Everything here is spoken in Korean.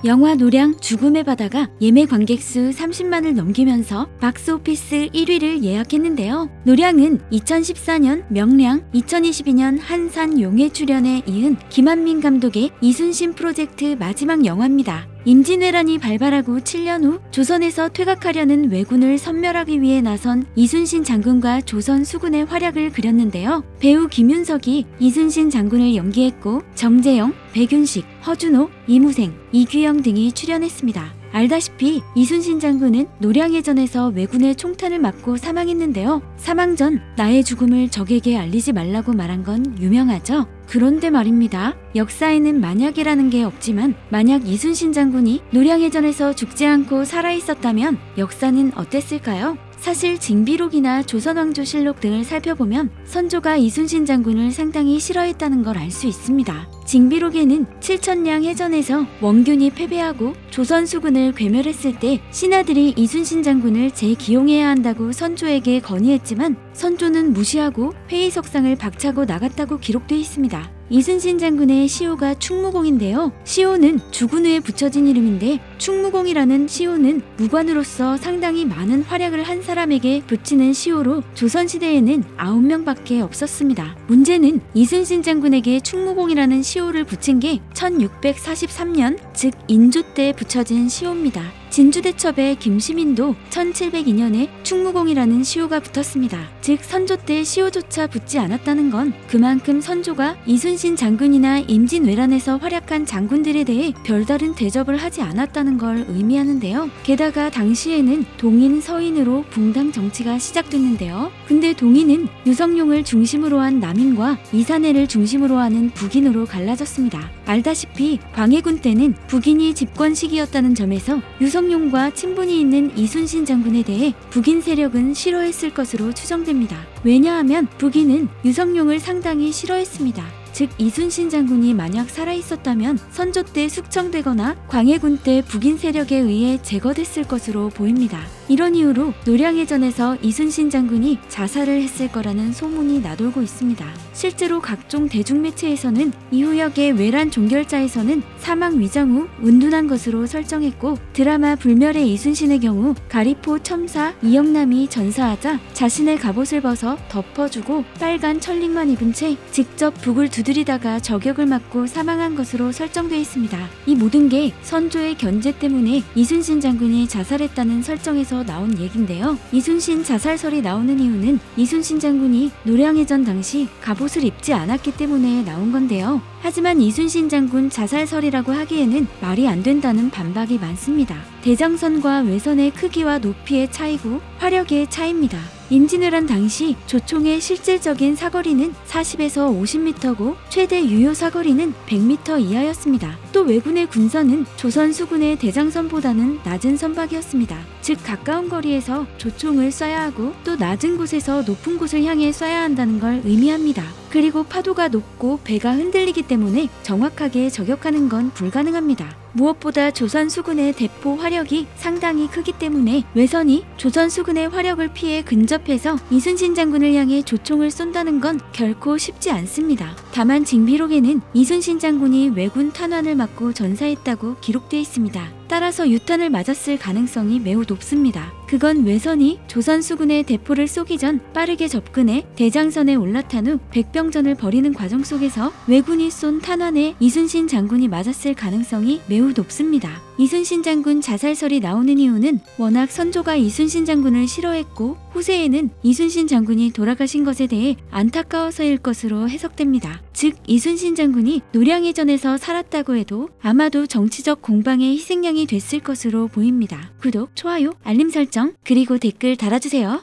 영화 노량 죽음의 바다가 예매 관객 수 30만을 넘기면서 박스오피스 1위를 예약했는데요. 노량은 2014년 명량, 2022년 한산 용의 출연에 이은 김한민 감독의 이순신 프로젝트 마지막 영화입니다. 임진왜란이 발발하고 7년 후 조선에서 퇴각하려는 왜군을 섬멸하기 위해 나선 이순신 장군과 조선 수군의 활약을 그렸는데요. 배우 김윤석이 이순신 장군을 연기했고 정재영, 백윤식, 허준호, 이무생, 이규영 등이 출연했습니다. 알다시피 이순신 장군은 노량해전에서 왜군의 총탄을 맞고 사망했는데요. 사망 전 나의 죽음을 적에게 알리지 말라고 말한 건 유명하죠. 그런데 말입니다. 역사에는 만약이라는 게 없지만 만약 이순신 장군이 노량해전에서 죽지 않고 살아있었다면 역사는 어땠을까요? 사실 징비록이나 조선왕조실록 등을 살펴보면 선조가 이순신 장군을 상당히 싫어했다는 걸 알 수 있습니다. 징비록에는 칠천량 해전에서 원균이 패배하고 조선 수군을 괴멸했을 때 신하들이 이순신 장군을 재기용해야 한다고 선조에게 건의했지만 선조는 무시하고 회의석상을 박차고 나갔다고 기록되어 있습니다. 이순신 장군의 시호가 충무공인데요. 시호는 죽은 후에 붙여진 이름인데 충무공이라는 시호는 무관으로서 상당히 많은 활약을 한 사람에게 붙이는 시호로 조선시대에는 9명밖에 없었습니다. 문제는 이순신 장군에게 충무공이라는 시호를 붙인 게 1643년 즉 인조 때 붙여진 시호입니다. 진주대첩의 김시민도 1702년에 충무공이라는 시호가 붙었습니다. 즉 선조 때 시호조차 붙지 않았다는 건 그만큼 선조가 이순신 장군이나 임진왜란에서 활약한 장군들에 대해 별다른 대접을 하지 않았다는 걸 의미하는데요. 게다가 당시에는 동인 서인으로 붕당 정치가 시작됐는데요. 근데 동인은 유성룡을 중심으로 한 남인과 이사내를 중심으로 하는 북인으로 갈라졌습니다. 알다시피 광해군 때는 북인이 집권 시기였다는 점에서 유성룡과 친분이 있는 이순신 장군에 대해 북인 세력은 싫어했을 것으로 추정됩니다. 왜냐하면 북인은 유성룡을 상당히 싫어했습니다. 즉 이순신 장군이 만약 살아있었다면 선조 때 숙청되거나 광해군 때 북인 세력에 의해 제거됐을 것으로 보입니다. 이런 이유로 노량해전에서 이순신 장군이 자살을 했을 거라는 소문이 나돌고 있습니다. 실제로 각종 대중매체에서는 이후역의 외란 종결자에서는 사망 위장 후 운둔한 것으로 설정했고 드라마 불멸의 이순신의 경우 가리포 첨사 이영남이 전사하자 자신의 갑옷을 벗어 덮어주고 빨간 천링만 입은 채 직접 북을 두드리다가 저격을 맞고 사망한 것으로 설정되어 있습니다. 이 모든 게 선조의 견제 때문에 이순신 장군이 자살했다는 설정에서 나온 얘긴데요. 이순신 자살설이 나오는 이유는 이순신 장군이 노량해전 당시 갑옷을 입지 않았기 때문에 나온 건데요. 하지만 이순신 장군 자살설이라고 하기에는 말이 안 된다는 반박이 많습니다. 대장선과 외선의 크기와 높이의 차이고 화력의 차이입니다. 임진왜란 당시 조총의 실질적인 사거리는 40에서 50m고 최대 유효 사거리는 100m 이하였습니다. 또 왜군의 군선은 조선 수군의 대장선보다는 낮은 선박이었습니다. 즉 가까운 거리에서 조총을 쏴야 하고 또 낮은 곳에서 높은 곳을 향해 쏴야 한다는 걸 의미합니다. 그리고 파도가 높고 배가 흔들리기 때문에 정확하게 저격하는 건 불가능합니다. 무엇보다 조선 수군의 대포 화력이 상당히 크기 때문에 외선이 조선 수군의 화력을 피해 근접해서 이순신 장군을 향해 조총을 쏜다는 건 결코 쉽지 않습니다. 다만 징비록에는 이순신 장군이 왜군 탄환을 맞고 전사했다고 기록되어 있습니다. 따라서 유탄을 맞았을 가능성이 매우 높습니다. 그건 외선이 조선 수군의 대포를 쏘기 전 빠르게 접근해 대장선에 올라탄 후 백병전을 벌이는 과정 속에서 왜군이 쏜 탄환에 이순신 장군이 맞았을 가능성이 매우 높습니다. 이순신 장군 자살설이 나오는 이유는 워낙 선조가 이순신 장군을 싫어했고 후세에는 이순신 장군이 돌아가신 것에 대해 안타까워서일 것으로 해석됩니다. 즉 이순신 장군이 노량해전에서 살았다고 해도 아마도 정치적 공방의 희생양이 됐을 것으로 보입니다. 구독, 좋아요, 알림 설정, 그리고 댓글 달아주세요.